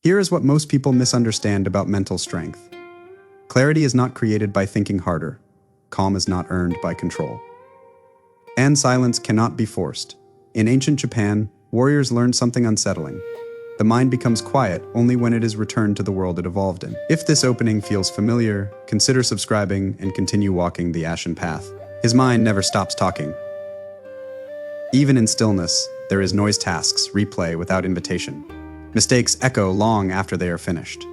Here is what most people misunderstand about mental strength. Clarity is not created by thinking harder. Calm is not earned by control. And silence cannot be forced. In ancient Japan, warriors learned something unsettling. The mind becomes quiet only when it is returned to the world it evolved in. If this opening feels familiar, consider subscribing and continue walking the Ashen Path. His mind never stops talking. Even in stillness, there is noise tasks replay without invitation. Mistakes echo long after they are finished.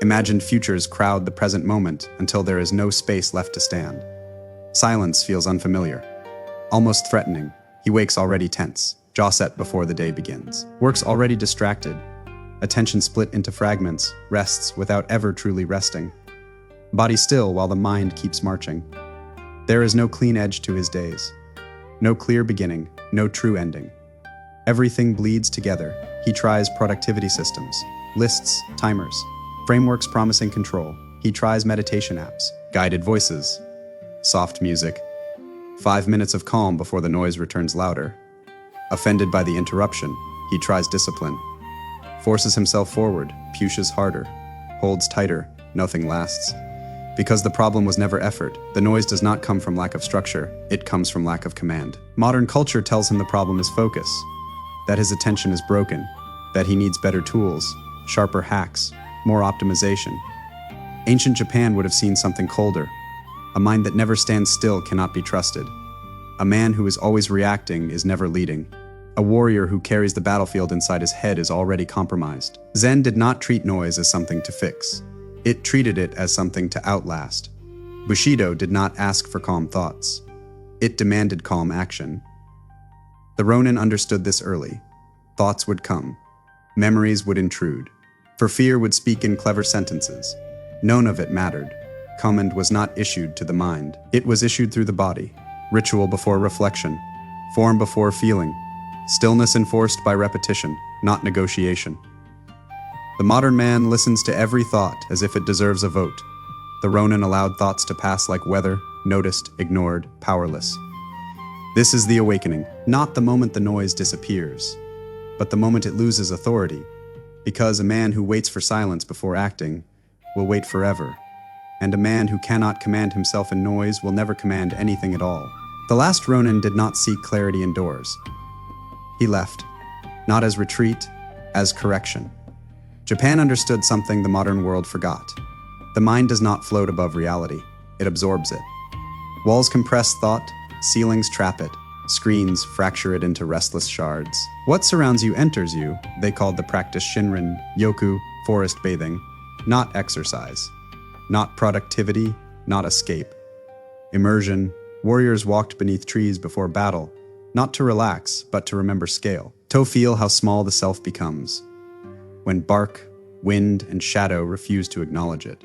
Imagined futures crowd the present moment until there is no space left to stand. Silence feels unfamiliar, almost threatening. He wakes already tense, jaw set before the day begins. Works already distracted, attention split into fragments, rests without ever truly resting. Body still while the mind keeps marching. There is no clean edge to his days. No clear beginning, no true ending. Everything bleeds together. He tries productivity systems, lists, timers, frameworks promising control. He tries meditation apps, guided voices, soft music. 5 minutes of calm before the noise returns louder. Offended by the interruption, he tries discipline. Forces himself forward, pushes harder, holds tighter, nothing lasts. Because the problem was never effort, the noise does not come from lack of structure, it comes from lack of command. Modern culture tells him the problem is focus, that his attention is broken, that he needs better tools, sharper hacks, more optimization. Ancient Japan would have seen something colder. A mind that never stands still cannot be trusted. A man who is always reacting is never leading. A warrior who carries the battlefield inside his head is already compromised. Zen did not treat noise as something to fix. It treated it as something to outlast. Bushido did not ask for calm thoughts. It demanded calm action. The Ronin understood this early. Thoughts would come. Memories would intrude. For fear would speak in clever sentences. None of it mattered. Command was not issued to the mind. It was issued through the body. Ritual before reflection. Form before feeling. Stillness enforced by repetition, not negotiation. The modern man listens to every thought as if it deserves a vote. The Ronin allowed thoughts to pass like weather, noticed, ignored, powerless. This is the awakening, not the moment the noise disappears, but the moment it loses authority. Because a man who waits for silence before acting will wait forever, and a man who cannot command himself in noise will never command anything at all. The Last Ronin did not seek clarity indoors. He left, not as retreat, as correction. Japan understood something the modern world forgot. The mind does not float above reality, it absorbs it. Walls compress thought, ceilings trap it, screens fracture it into restless shards. What surrounds you enters you, they called the practice Shinrin-Yoku, forest bathing, not exercise, not productivity, not escape. Immersion, warriors walked beneath trees before battle, not to relax, but to remember scale. To feel how small the self becomes, when bark, wind, and shadow refuse to acknowledge it.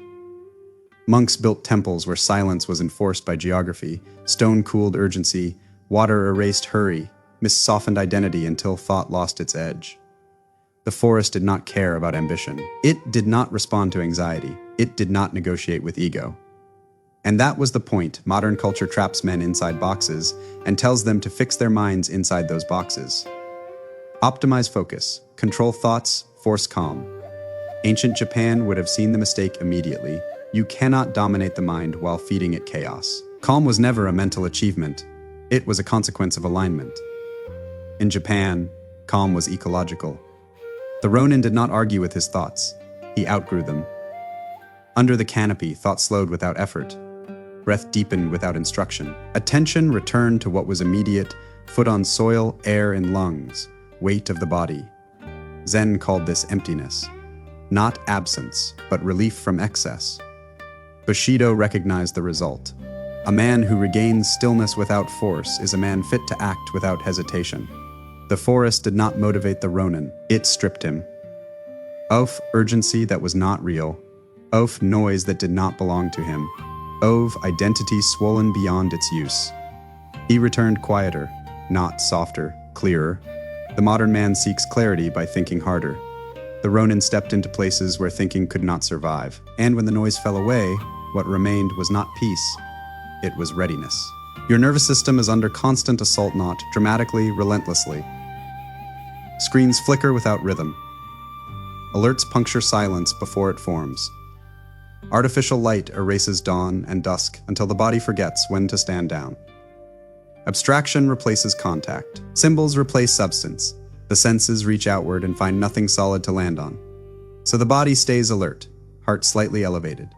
Monks built temples where silence was enforced by geography, stone cooled urgency, water erased hurry, mist softened identity until thought lost its edge. The forest did not care about ambition. It did not respond to anxiety. It did not negotiate with ego. And that was the point. Modern culture traps men inside boxes and tells them to fix their minds inside those boxes. Optimize focus, control thoughts, force calm. Ancient Japan would have seen the mistake immediately. You cannot dominate the mind while feeding it chaos. Calm was never a mental achievement. It was a consequence of alignment. In Japan, calm was ecological. The Ronin did not argue with his thoughts. He outgrew them. Under the canopy, thought slowed without effort. Breath deepened without instruction. Attention returned to what was immediate, foot on soil, air in lungs, weight of the body. Zen called this emptiness. Not absence, but relief from excess. Bushido recognized the result. A man who regains stillness without force is a man fit to act without hesitation. The forest did not motivate the Ronin, it stripped him. Of urgency that was not real. Of noise that did not belong to him. Of identity swollen beyond its use. He returned quieter, not softer, clearer. The modern man seeks clarity by thinking harder. The Ronin stepped into places where thinking could not survive. And when the noise fell away, what remained was not peace, it was readiness. Your nervous system is under constant assault, not dramatically, relentlessly. Screens flicker without rhythm. Alerts puncture silence before it forms. Artificial light erases dawn and dusk until the body forgets when to stand down. Abstraction replaces contact. Symbols replace substance. The senses reach outward and find nothing solid to land on. So the body stays alert, heart slightly elevated.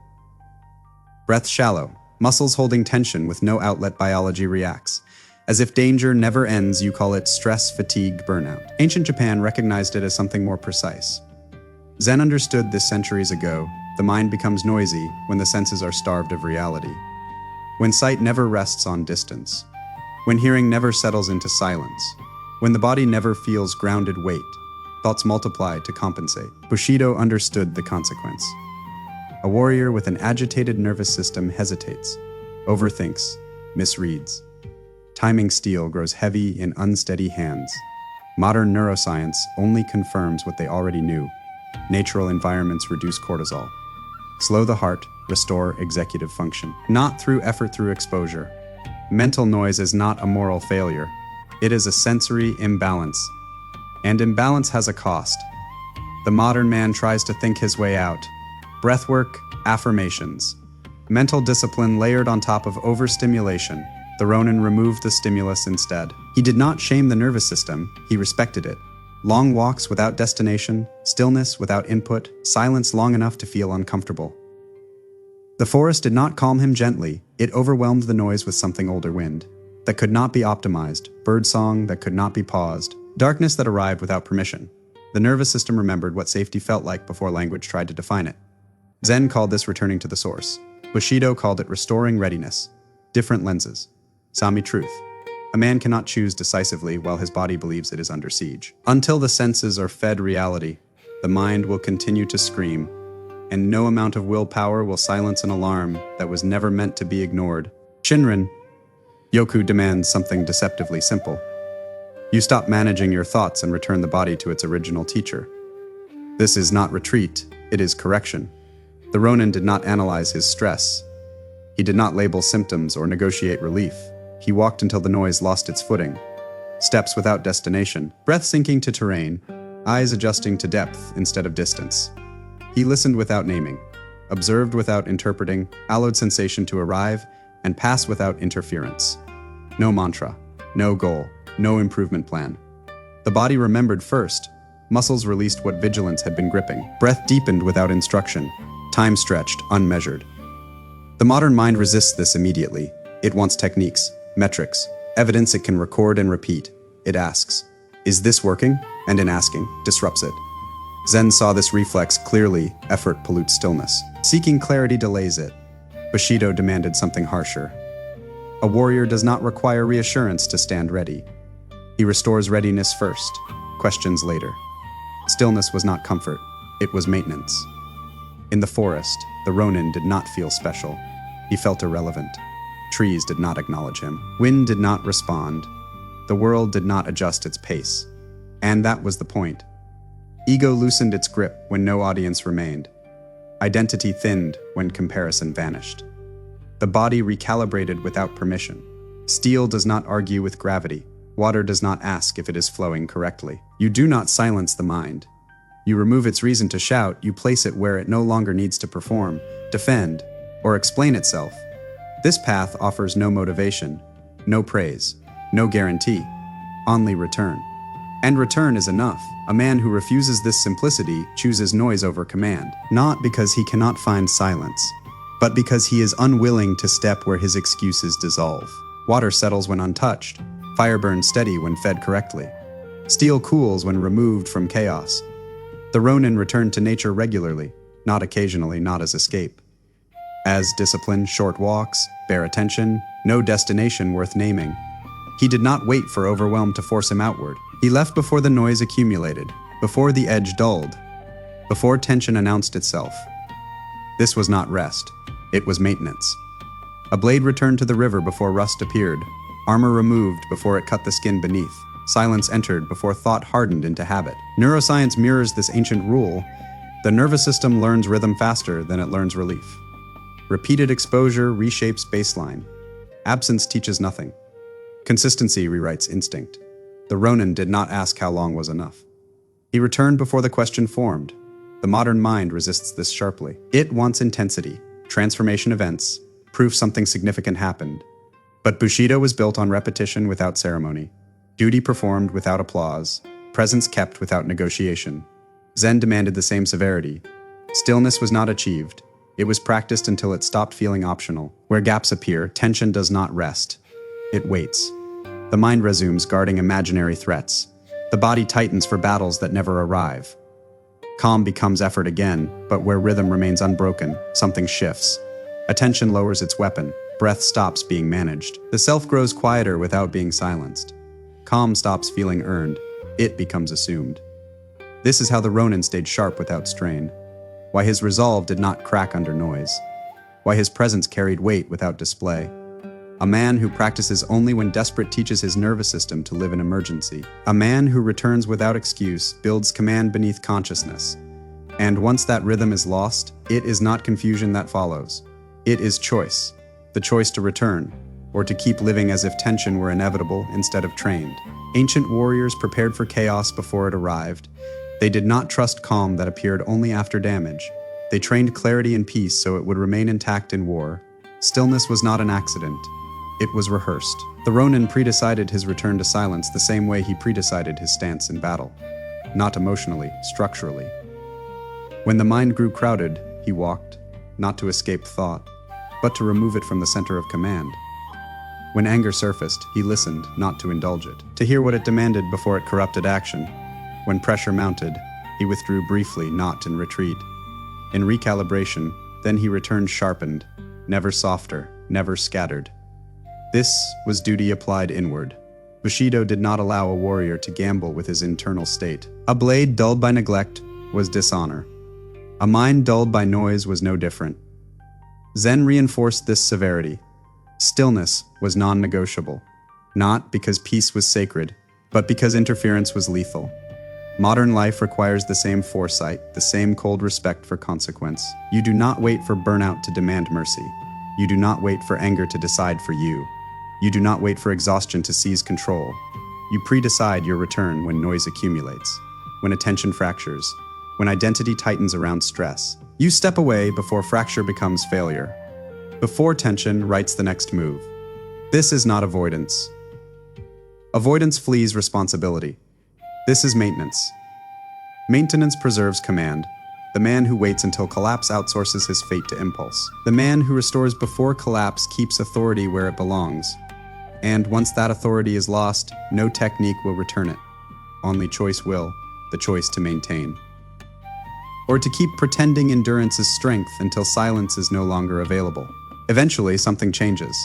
Breath shallow, muscles holding tension with no outlet. Biology reacts. As if danger never ends, you call it stress, fatigue, burnout. Ancient Japan recognized it as something more precise. Zen understood this centuries ago. The mind becomes noisy when the senses are starved of reality. When sight never rests on distance. When hearing never settles into silence. When the body never feels grounded weight, thoughts multiply to compensate. Bushido understood the consequence. A warrior with an agitated nervous system hesitates, overthinks, misreads. Timing steel grows heavy in unsteady hands. Modern neuroscience only confirms what they already knew. Natural environments reduce cortisol. Slow the heart, restore executive function. Not through effort, through exposure. Mental noise is not a moral failure. It is a sensory imbalance. And imbalance has a cost. The modern man tries to think his way out. Breathwork, affirmations. Mental discipline layered on top of overstimulation. The Ronin removed the stimulus instead. He did not shame the nervous system, he respected it. Long walks without destination, stillness without input, silence long enough to feel uncomfortable. The forest did not calm him gently, it overwhelmed the noise with something older wind that could not be optimized, birdsong that could not be paused, darkness that arrived without permission. The nervous system remembered what safety felt like before language tried to define it. Zen called this returning to the source. Bushido called it restoring readiness. Different lenses. Sami truth. A man cannot choose decisively while his body believes it is under siege. Until the senses are fed reality, the mind will continue to scream, and no amount of willpower will silence an alarm that was never meant to be ignored. Shinrin-Yoku demands something deceptively simple. You stop managing your thoughts and return the body to its original teacher. This is not retreat, it is correction. The Ronin did not analyze his stress. He did not label symptoms or negotiate relief. He walked until the noise lost its footing. Steps without destination, breath sinking to terrain, eyes adjusting to depth instead of distance. He listened without naming, observed without interpreting, allowed sensation to arrive, and pass without interference. No mantra, no goal, no improvement plan. The body remembered first. Muscles released what vigilance had been gripping. Breath deepened without instruction. Time stretched, unmeasured. The modern mind resists this immediately. It wants techniques, metrics, evidence it can record and repeat. It asks, is this working? And in asking, disrupts it. Zen saw this reflex clearly. Effort pollutes stillness. Seeking clarity delays it. Bushido demanded something harsher. A warrior does not require reassurance to stand ready. He restores readiness first, questions later. Stillness was not comfort, it was maintenance. In the forest, the Ronin did not feel special. He felt irrelevant. Trees did not acknowledge him. Wind did not respond. The world did not adjust its pace. And that was the point. Ego loosened its grip when no audience remained. Identity thinned when comparison vanished. The body recalibrated without permission. Steel does not argue with gravity. Water does not ask if it is flowing correctly. You do not silence the mind. You remove its reason to shout, you place it where it no longer needs to perform, defend, or explain itself. This path offers no motivation, no praise, no guarantee, only return. And return is enough. A man who refuses this simplicity chooses noise over command, not because he cannot find silence, but because he is unwilling to step where his excuses dissolve. Water settles when untouched. Fire burns steady when fed correctly. Steel cools when removed from chaos. The Ronin returned to nature regularly, not occasionally, not as escape. As discipline, short walks, bare attention, no destination worth naming. He did not wait for overwhelm to force him outward. He left before the noise accumulated, before the edge dulled, before tension announced itself. This was not rest, it was maintenance. A blade returned to the river before rust appeared, armor removed before it cut the skin beneath, silence entered before thought hardened into habit. Neuroscience mirrors this ancient rule. The nervous system learns rhythm faster than it learns relief. Repeated exposure reshapes baseline. Absence teaches nothing. Consistency rewrites instinct. The Ronin did not ask how long was enough. He returned before the question formed. The modern mind resists this sharply. It wants intensity, transformation events, proof something significant happened. But Bushido was built on repetition without ceremony, duty performed without applause, presence kept without negotiation. Zen demanded the same severity. Stillness was not achieved. It was practiced until it stopped feeling optional. Where gaps appear, tension does not rest. It waits. The mind resumes guarding imaginary threats. The body tightens for battles that never arrive. Calm becomes effort again, but where rhythm remains unbroken, something shifts. Attention lowers its weapon. Breath stops being managed. The self grows quieter without being silenced. Calm stops feeling earned. It becomes assumed. This is how the Ronin stayed sharp without strain. Why his resolve did not crack under noise. Why his presence carried weight without display. A man who practices only when desperate teaches his nervous system to live in emergency. A man who returns without excuse builds command beneath consciousness. And once that rhythm is lost, it is not confusion that follows. It is choice. The choice to return, or to keep living as if tension were inevitable instead of trained. Ancient warriors prepared for chaos before it arrived. They did not trust calm that appeared only after damage. They trained clarity and peace so it would remain intact in war. Stillness was not an accident. It was rehearsed. The Ronin predecided his return to silence the same way he predecided his stance in battle. Not emotionally, structurally. When the mind grew crowded, he walked, not to escape thought, but to remove it from the center of command. When anger surfaced, he listened, not to indulge it, to hear what it demanded before it corrupted action. When pressure mounted, he withdrew briefly, not in retreat. In recalibration, then he returned sharpened, never softer, never scattered. This was duty applied inward. Bushido did not allow a warrior to gamble with his internal state. A blade dulled by neglect was dishonor. A mind dulled by noise was no different. Zen reinforced this severity. Stillness was non-negotiable, not because peace was sacred, but because interference was lethal. Modern life requires the same foresight, the same cold respect for consequence. You do not wait for burnout to demand mercy. You do not wait for anger to decide for you. You do not wait for exhaustion to seize control. You pre-decide your return when noise accumulates, when attention fractures, when identity tightens around stress. You step away before fracture becomes failure. Before tension writes the next move. This is not avoidance. Avoidance flees responsibility. This is maintenance. Maintenance preserves command. The man who waits until collapse outsources his fate to impulse. The man who restores before collapse keeps authority where it belongs. And once that authority is lost, no technique will return it. Only choice will, the choice to maintain. Or to keep pretending endurance is strength until silence is no longer available. Eventually, something changes.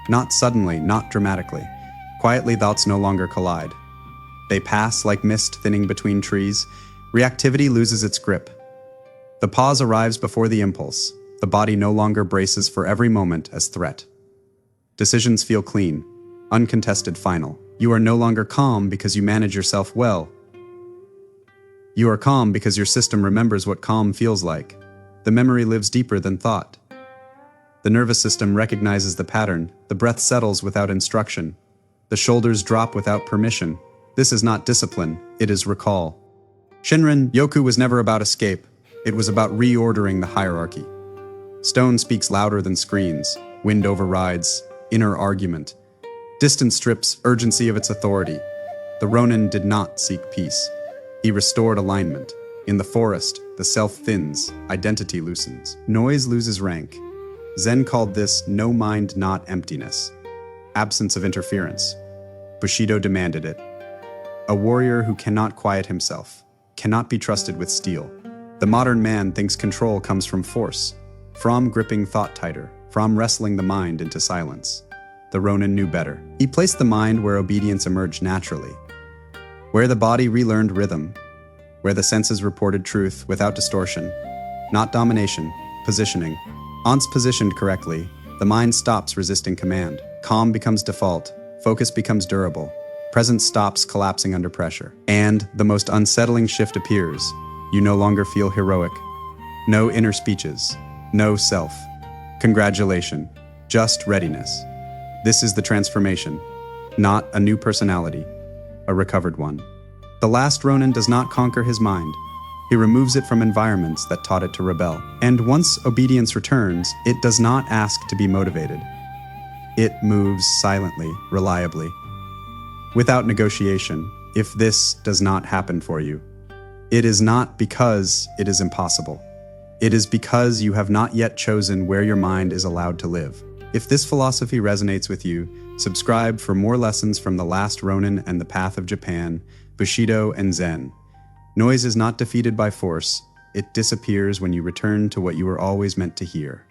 Not suddenly, not dramatically. Quietly, thoughts no longer collide. They pass like mist thinning between trees. Reactivity loses its grip. The pause arrives before the impulse. The body no longer braces for every moment as threat. Decisions feel clean, uncontested, final. You are no longer calm because you manage yourself well. You are calm because your system remembers what calm feels like. The memory lives deeper than thought. The nervous system recognizes the pattern. The breath settles without instruction. The shoulders drop without permission. This is not discipline, it is recall. Shinrin-Yoku was never about escape. It was about reordering the hierarchy. Stone speaks louder than screens. Wind overrides. Inner argument. Distance strips urgency of its authority. The Ronin did not seek peace. He restored alignment. In the forest, the self thins, identity loosens. Noise loses rank. Zen called this no mind, not emptiness. Absence of interference. Bushido demanded it. A warrior who cannot quiet himself, cannot be trusted with steel. The modern man thinks control comes from force, from gripping thought tighter, from wrestling the mind into silence. The Ronin knew better. He placed the mind where obedience emerged naturally, where the body relearned rhythm, where the senses reported truth without distortion, not domination, positioning. Once positioned correctly, the mind stops resisting command. Calm becomes default, focus becomes durable, presence stops collapsing under pressure. And the most unsettling shift appears. You no longer feel heroic. No inner speeches. No self. Congratulations. Just readiness. This is the transformation. Not a new personality. A recovered one. The last Ronin does not conquer his mind. He removes it from environments that taught it to rebel. And once obedience returns, it does not ask to be motivated. It moves silently, reliably, without negotiation. If this does not happen for you, it is not because it is impossible. It is because you have not yet chosen where your mind is allowed to live. If this philosophy resonates with you, subscribe for more lessons from the Last Ronin and the Path of Japan, Bushido, and Zen. Noise is not defeated by force. It disappears when you return to what you were always meant to hear.